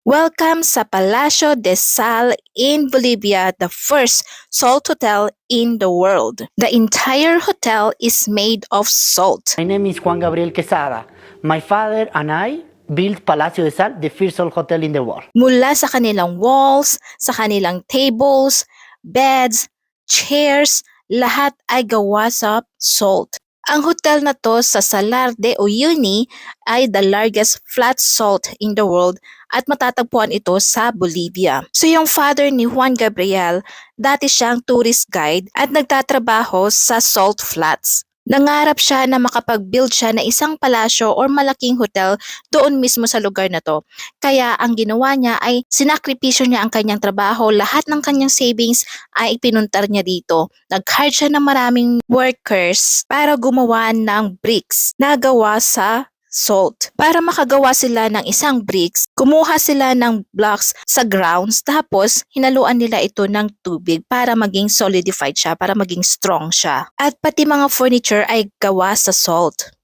Welcome sa Palacio de Sal in Bolivia, the first salt hotel in the world. The entire hotel is made of salt. My name is Juan Gabriel Quesada. My father and I built Palacio de Sal, the first salt hotel in the world. Mula sa kanilang walls, sa kanilang tables, beds, chairs, lahat ay gawa sa salt. Ang hotel na to sa Salar de Uyuni ay the largest flat salt in the world at matatagpuan ito sa Bolivia. So yung father ni Juan Gabriel, dati siyang tourist guide at nagtatrabaho sa salt flats. Nangarap siya na makapag-build siya na isang palasyo or malaking hotel doon mismo sa lugar na to. Kaya ang ginawa niya ay sinakripisyo niya ang kanyang trabaho, lahat ng kanyang savings ay ipinuntar niya dito. Nag-hire siya ng maraming workers para gumawa ng bricks na gawa sa salt. Para makagawa sila ng isang bricks, kumuha sila ng blocks sa grounds tapos hinaluan nila ito ng tubig para maging solidified siya, para maging strong siya. At pati mga furniture ay gawa sa salt.